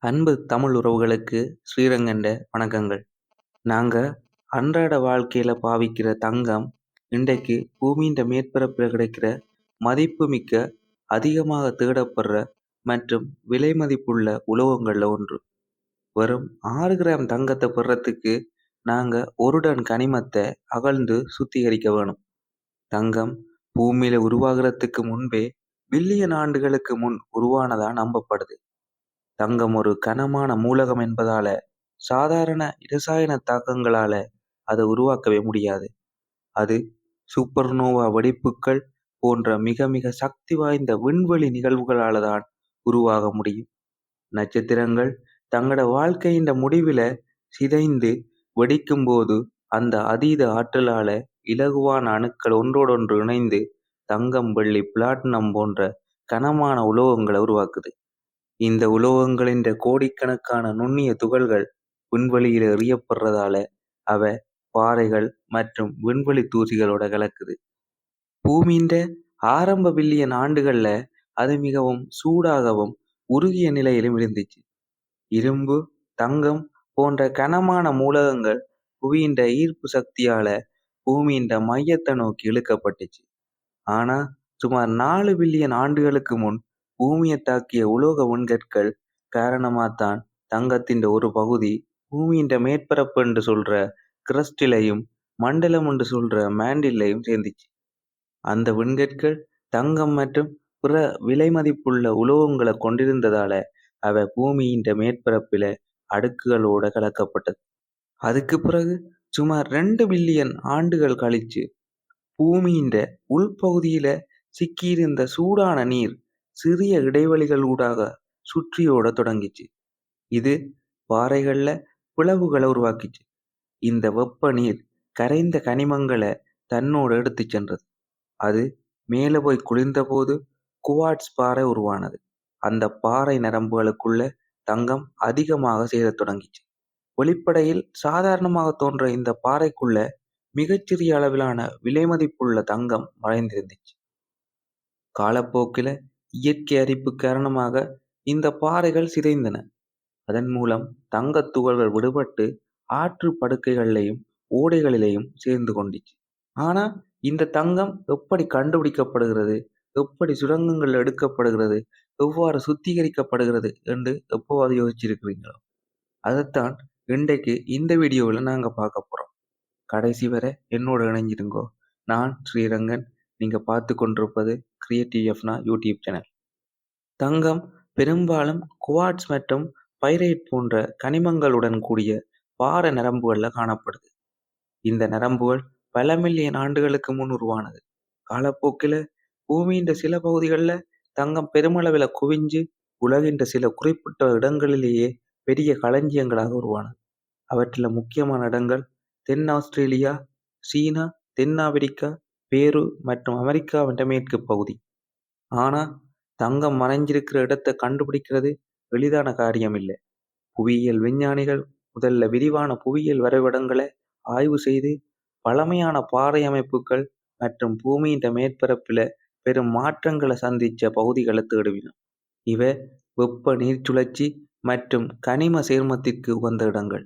அன்பு தமிழ் உறவுகளுக்கு ஸ்ரீரங்கண்ட வணக்கங்கள். நாங்க அன்றாட வாழ்க்கையில பாவிக்கிற தங்கம் இன்றைக்கு பூமியின் மேற்பரப்புல கிடைக்கிற மதிப்புமிக்க, அதிகமாக தேடப்படுற மற்றும் விலை மதிப்புள்ள உலோகங்கள்ல ஒன்று. வெறும் 6 கிராம் தங்கத்தை பெறத்துக்கு நாங்க 1 டன் கனிமத்தை அகழ்ந்து சுத்திகரிக்க வேணும். தங்கம் பூமியில உருவாகிறதுக்கு முன்பே பில்லியன் ஆண்டுகளுக்கு முன் உருவானதா நம்பப்படுது. தங்கம் ஒரு கனமான மூலகம் என்பதால சாதாரண இரசாயன தாக்கங்களால அதை உருவாக்கவே முடியாது. அது சூப்பர்னோவா வெடிப்புகள் போன்ற மிக மிக சக்தி வாய்ந்த விண்வெளி நிகழ்வுகளால தான் உருவாக முடியும். நட்சத்திரங்கள் தங்களோட வாழ்க்கையின் முடிவில சிதைந்து வெடிக்கும் போது அந்த அதீத ஆற்றலால இலகுவான அணுக்கள் ஒன்றோடொன்று இணைந்து தங்கம், வெள்ளி, பிளாட்டினம் போன்ற கனமான உலோகங்களை உருவாக்குது. இந்த உலோகங்களின் கோடிக்கணக்கான நுண்ணிய துகள்கள் விண்வெளியில எறியப்படுறதால அவ பாறைகள் மற்றும் விண்வெளி தூசிகளோட கலக்குது. பூமியின் ஆரம்ப பில்லியன் ஆண்டுகள்ல அது மிகவும் சூடாகவும் உருகிய நிலையிலும் இருந்துச்சு. இரும்பு, தங்கம் போன்ற கனமான மூலகங்கள் புவியின் ஈர்ப்பு சக்தியால பூமியின் மையத்தை நோக்கி இழுக்கப்பட்டுச்சு. ஆனா சுமார் 4 பில்லியன் ஆண்டுகளுக்கு முன் பூமியை தாக்கிய உலோக விண்கற்கள் காரணமாத்தான் தங்கத்தின் ஒரு பகுதி பூமியின் மேற்பரப்பு என்று சொல்ற கிரஸ்டிலையும் மண்டலம் என்று சொல்ற மேண்டிலையும் சேர்ந்துச்சு. அந்த விண்கற்கள் தங்கம் மற்றும் பிற விலை மதிப்புள்ள உலோகங்களை கொண்டிருந்ததால அவை பூமியின் மேற்பரப்பில அடுக்குகளோட கலக்கப்பட்டது. அதுக்கு பிறகு சுமார் 2 பில்லியன் ஆண்டுகள் கழிச்சு பூமியின் உள்பகுதியில சிக்கியிருந்த சூடான நீர் சிறிய இடைவெளிகள் ஊடாக சுற்றியோட தொடங்கிச்சு. இது பாறைகள்ல பிளவுகளை உருவாக்கிச்சு. இந்த வெப்ப நீர் கரைந்த கனிமங்களை தன்னோடு எடுத்து சென்றது. அது மேலே போய் குளிர்ந்த போது குவாட்ஸ் பாறை உருவானது. அந்த பாறை நரம்புகளுக்குள்ள தங்கம் அதிகமாக சேரத் தொடங்கிச்சு. வெளிப்படையில் சாதாரணமாக தோன்ற இந்த பாறைக்குள்ள மிகச்சிறிய அளவிலான விலைமதிப்புள்ள தங்கம் மறைந்திருந்துச்சு. காலப்போக்கில இயற்கை அரிப்பு காரணமாக இந்த பாறைகள் சிதைந்தன. அதன் மூலம் தங்கத் துகள்கள் விடுபட்டு ஆற்று படுகைகளிலேயும் ஓடைகளிலேயும் சேர்ந்து கொண்டுச்சு. ஆனா இந்த தங்கம் எப்படி கண்டுபிடிக்கப்படுகிறது, எப்படி சுரங்கங்கள் எடுக்கப்படுகிறது, எவ்வாறு சுத்திகரிக்கப்படுகிறது என்று எப்போவாது யோசிச்சிருக்கிறீங்களோ? அதைத்தான் இன்றைக்கு இந்த வீடியோவில் நாங்க பார்க்க போறோம். கடைசி வரை என்னோட இணைஞ்சிருங்கோ. நான் ஸ்ரீரங்கன். நீங்க பார்த்து கொண்டிருப்பது கிரியேட்டிவ் எஃப்னா யூடியூப் சேனல். தங்கம் பெரும்பாலும் குவாட்ஸ் மற்றும் பைரைட் போன்ற கனிமங்களுடன் கூடிய பாறை நரம்புகள்ல காணப்படுது. இந்த நரம்புகள் பல மில்லியன் ஆண்டுகளுக்கு முன் உருவானது. காலப்போக்கில பூமியின் சில பகுதிகளில் தங்கம் பெருமளவில் குவிஞ்சு உலகின் சில குறிப்பிட்ட இடங்களிலேயே பெரிய களஞ்சியங்களாக உருவானது. அவற்றில் முக்கியமான இடங்கள் தென் ஆஸ்திரேலியா, சீனா, தென்னாப்பிரிக்கா, பேரு மற்றும் அமெரிக்காவின் மேற்கு பகுதி. ஆனா தங்கம் மறைஞ்சிருக்கிற இடத்தை கண்டுபிடிக்கிறது எளிதான காரியம் இல்லை. புவியியல் விஞ்ஞானிகள் முதல்ல விரிவான புவியியல் வரைபடங்களை ஆய்வு செய்து பழமையான பாறை அமைப்புகள் மற்றும் பூமியின் மேற்பரப்பில பெரும் மாற்றங்களை சந்திச்ச பகுதிகளை தேடுவினர். இவை வெப்ப நீர் சுழற்சி மற்றும் கனிம சேர்மத்திற்கு உகந்த இடங்கள்.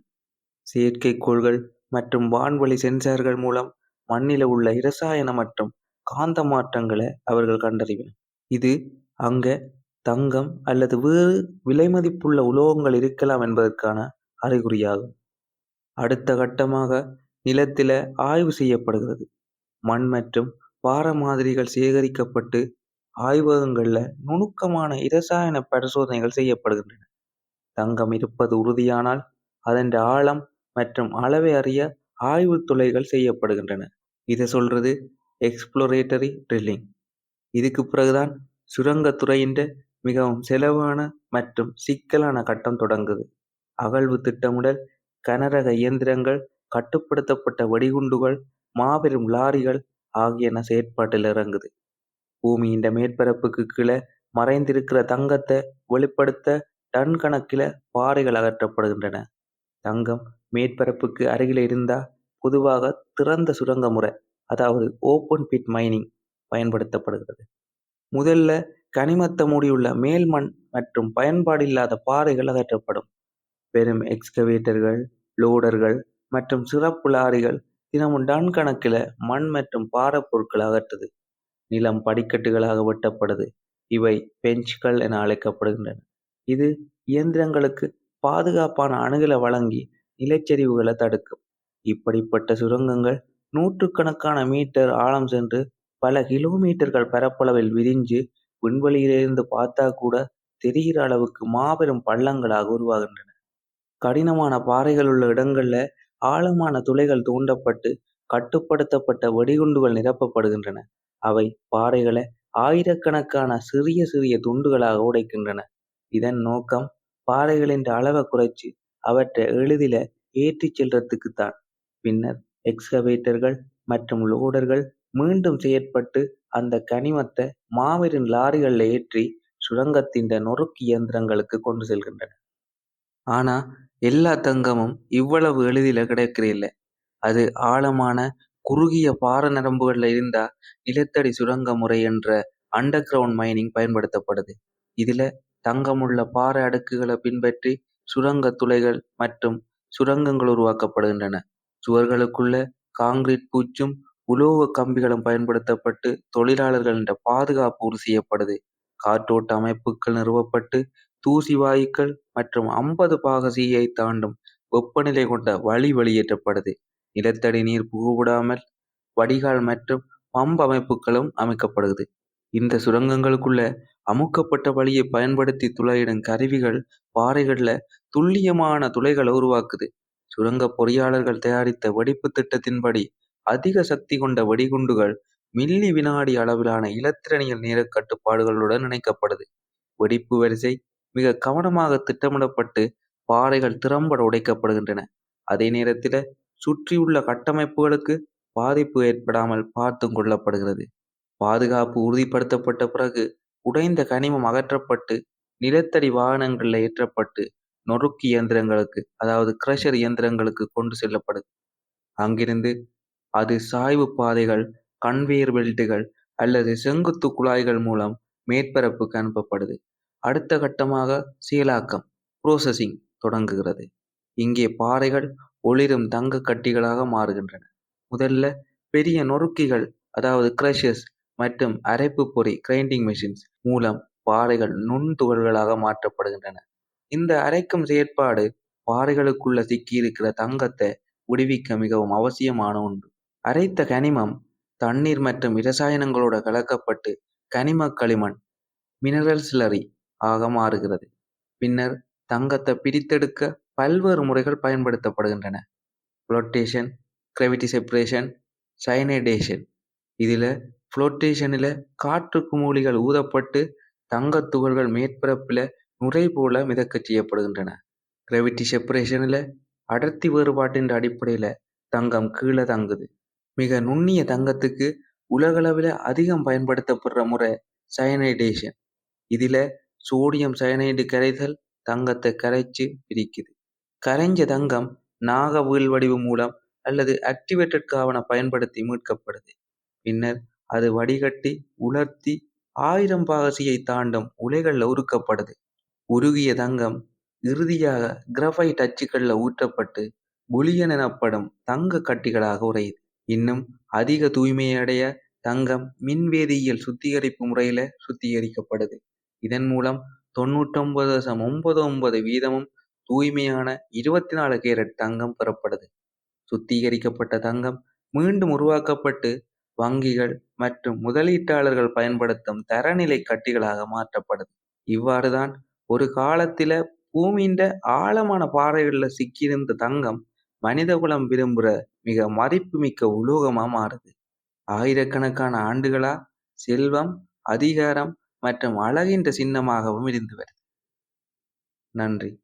செயற்கைக்கோள்கள் மற்றும் வான்வழி சென்சார்கள் மூலம் மண்ணில உள்ள இரசாயன மற்றும் காந்த மாற்றங்களை அவர்கள் கண்டறிவினர். இது அங்க தங்கம் அல்லது வேறு விலைமதிப்புள்ள உலோகங்கள் இருக்கலாம் என்பதற்கான அறிகுறியாகும். அடுத்த கட்டமாக நிலத்தில ஆய்வு செய்யப்படுகிறது. மண் மற்றும் பாறை மாதிரிகள் சேகரிக்கப்பட்டு ஆய்வகங்கள்ல நுணுக்கமான இரசாயன பரிசோதனைகள் செய்யப்படுகின்றன. தங்கம் இருப்பது உறுதியானால் அதன் ஆழம் மற்றும் அளவை அறிய ஆய்வு துளைகள் செய்யப்படுகின்றன. இதை சொல்றது எக்ஸ்ப்ளோரேட்டரி ட்ரில்லிங். இதுக்கு பிறகுதான் சுரங்கத்துறையின் மிகவும் செலவான மற்றும் சிக்கலான கட்டம் தொடங்குது. அகழ்வு திட்டமிடல், கனரக இயந்திரங்கள், கட்டுப்படுத்தப்பட்ட வெடிகுண்டுகள், மாபெரும் லாரிகள் ஆகியன செயற்பாட்டில் இறங்குது. பூமியின் மேற்பரப்புக்கு கீழே மறைந்திருக்கிற தங்கத்தை வெளிப்படுத்த டன் கணக்கில பாறைகள் அகற்றப்படுகின்றன. தங்கம் மேற்பரப்புக்கு அருகில் இருந்தா பொதுவாக திறந்த சுரங்க முறை, அதாவது ஓப்பன் பிட் மைனிங் பயன்படுத்தப்படுகிறது. முதல்ல கனிமத்த மூடியுள்ள மேல் மண் மற்றும் பயன்பாடில்லாத பாறைகள் அகற்றப்படும். பெரும் எக்ஸ்கவேட்டர்கள், லோடர்கள் மற்றும் சிறப்பு லாரிகள் தினமும் டன் கணக்கில் மண் மற்றும் பாறைப் பொருட்களை அகற்றுது. நிலம் படிக்கட்டுகளாக வெட்டப்படுது. இவை பெஞ்ச்கள் என அழைக்கப்படுகின்றன. இது இயந்திரங்களுக்கு பாதுகாப்பான அணுகலை வழங்கி நிலச்சரிவுகளை தடுக்கும். இப்படிப்பட்ட சுரங்கங்கள் நூற்றுக்கணக்கான மீட்டர் ஆழம் சென்று பல கிலோமீட்டர்கள் பரப்பளவில் விரிஞ்சு விண்வெளியிலிருந்து பார்த்தா கூட தெரிகிற அளவுக்கு மாபெரும் பள்ளங்களாக உருவாகின்றன. கடினமான பாறைகள் உள்ள இடங்கள்ல ஆழமான துளைகள் தூண்டப்பட்டு கட்டுப்படுத்தப்பட்ட வெடிகுண்டுகள் நிரப்பப்படுகின்றன. அவை பாறைகளை ஆயிரக்கணக்கான சிறிய சிறிய துண்டுகளாக உடைக்கின்றன. இதன் நோக்கம் பாறைகளின் அளவை குறைச்சு அவற்றை எளிதில ஏற்றிச் செல்றதுக்குத்தான். பின்னர் எக்ஸ்கவேட்டர்கள் மற்றும் லோடர்கள் மீண்டும் செயற்பட்டு அந்த கனிமத்தை மாபெரும் லாரிகளில் ஏற்றி சுரங்கத்தின் நொறுக்கு இயந்திரங்களுக்கு கொண்டு செல்கின்றன. ஆனா எல்லா தங்கமும் இவ்வளவு எளிதில கிடைக்கிறதில்ல. அது ஆழமான குறுகிய பாறை நரம்புகள்ல இருந்தா நிலத்தடி சுரங்க முறை என்ற அண்டர் கிரவுண்ட் மைனிங் பயன்படுத்தப்படுது. இதுல தங்கமுள்ள பாறை அடுக்குகளை பின்பற்றி சுரங்க துளைகள் மற்றும் சுரங்கங்கள் உருவாக்கப்படுகின்றன. சுவர்களுக்குள்ள காங்கிரீட் பூச்சும் உலோக கம்பிகளும் பயன்படுத்தப்பட்டு தொழிலாளர்களின் பாதுகாப்பு உறுதி செய்யப்படுது. காற்றோட்ட அமைப்புகள் நிறுவப்பட்டு தூசி வாயுக்கள் மற்றும் 50 பாகசியை தாண்டும் வெப்பநிலை கொண்ட வழி வெளியேற்றப்படுது. நிலத்தடி நீர் புகுவிடாமல் வடிகால் மற்றும் பம்ப் அமைப்புகளும் அமைக்கப்படுது. இந்த சுரங்கங்களுக்குள்ள அமுக்கப்பட்ட வழியை பயன்படுத்தி துளையிடும் கருவிகள் பாறைகள்ல துல்லியமான துளைகளை உருவாக்குது. சுரங்க பொறியாளர்கள் தயாரித்த வெடிப்பு திட்டத்தின்படி அதிக சக்தி கொண்ட வெடிகுண்டுகள் மில்லி வினாடி அளவிலான இலத்திரனியல் நேர கட்டுப்பாடுகளுடன் இணைக்கப்படுது. வெடிப்பு வரிசை மிக கவனமாக திட்டமிடப்பட்டு பாறைகள் திறம்பட உடைக்கப்படுகின்றன. அதே நேரத்தில் சுற்றியுள்ள கட்டமைப்புகளுக்கு பாதிப்பு ஏற்படாமல் பார்த்தும் கொள்ளப்படுகிறது. பாதுகாப்பு உறுதிப்படுத்தப்பட்ட பிறகு உடைந்த கனிமம் அகற்றப்பட்டு நிலத்தடி வாகனங்களில் ஏற்றப்பட்டு நொறுக்கு இயந்திரங்களுக்கு அதாவது கிரஷர் இயந்திரங்களுக்கு கொண்டு செல்லப்படுது. அங்கிருந்து அது சாய்வு பாதைகள், கன்வேயர் பெல்ட்டுகள் அல்லது செங்குத்து குழாய்கள் மூலம் மேற்பரப்புக்கு அனுப்பப்படுது. அடுத்த கட்டமாக செயலாக்கம் புரோசஸிங் தொடங்குகிறது. இங்கே பாறைகள் ஒளிரும் தங்க கட்டிகளாக மாறுகின்றன. முதல்ல பெரிய நொறுக்கிகள் அதாவது கிரஷர்ஸ் மற்றும் அரைப்பு பொறி கிரைண்டிங் மெஷின்ஸ் மூலம் பாறைகள் நுண்துகள்களாக மாற்றப்படுகின்றன. இந்த அரைக்கும் செயற்பாடு பாறைகளுக்குள்ள சிக்கியிருக்கிற தங்கத்தை விடுவிக்க மிகவும் அவசியமான ஒன்று. அரைத்த கனிமம் தண்ணீர் மற்றும் இரசாயனங்களோட கலக்கப்பட்டு கனிம களிமண் மினரல் ஸ்லரி ஆக மாறுகிறது. பின்னர் தங்கத்தை பிரித்தெடுக்க பல்வேறு முறைகள் பயன்படுத்தப்படுகின்றன. புளோட்டேஷன், கிராவிட்டி செப்பரேஷன், சயனைடேஷன். இதில் புளோட்டேஷனில் காற்று குமிழிகள் ஊதப்பட்டு தங்கத் துகள்கள் மேற்பரப்பில் நுரை போல மிதக்கச் செய்யப்படுகின்றன. கிராவிட்டி செப்பரேஷனில் அடர்த்தி வேறுபாட்டின் அடிப்படையில் தங்கம் கீழே தங்குது. மிக நுண்ணிய தங்கத்துக்கு உலகளவில் அதிகம் பயன்படுத்தப்படுற முறை சயனைடேஷன். இதில் சோடியம் சயனைடு கரைதல் தங்கத்தை கரைச்சு பிரிக்குது. கரைஞ்ச தங்கம் நாக வீழ்வடிவு மூலம் அல்லது ஆக்டிவேட்டட் காவனை பயன்படுத்தி மீட்கப்படுது. பின்னர் அது வடிகட்டி உலர்த்தி 1000 பாகசியை தாண்டும் உலைகளில் உருக்கப்படுது. உருகிய தங்கம் இறுதியாக கிராஃபைட் அச்சுகளில் ஊற்றப்பட்டு புலியன் எனப்படும் தங்க கட்டிகளாக உறையுது. இன்னும் அதிக தூய்மையடைய தங்கம் மின்வேதியியல் சுத்திகரிப்பு முறையில சுத்திகரிக்கப்படுது. இதன் மூலம் 99.99% தூய்மையான 24 கேரட் தங்கம் பெறப்படுது. சுத்திகரிக்கப்பட்ட தங்கம் மீண்டும் உருவாக்கப்பட்டு வங்கிகள் மற்றும் முதலீட்டாளர்கள் பயன்படுத்தும் தரநிலை கட்டிகளாக மாற்றப்படுது. இவ்வாறுதான் ஒரு காலத்தில பூமியின் ஆழமான பாறைகள்ல சிக்கியிருந்த தங்கம் மனிதகுலம் விரும்புகிற மிக மதிப்புமிக்க உலோகமா மாறுது. ஆயிரக்கணக்கான ஆண்டுகளா செல்வம், அதிகாரம் மற்றும் அழகின்ற சின்னமாகவும் இருந்து வருது. நன்றி.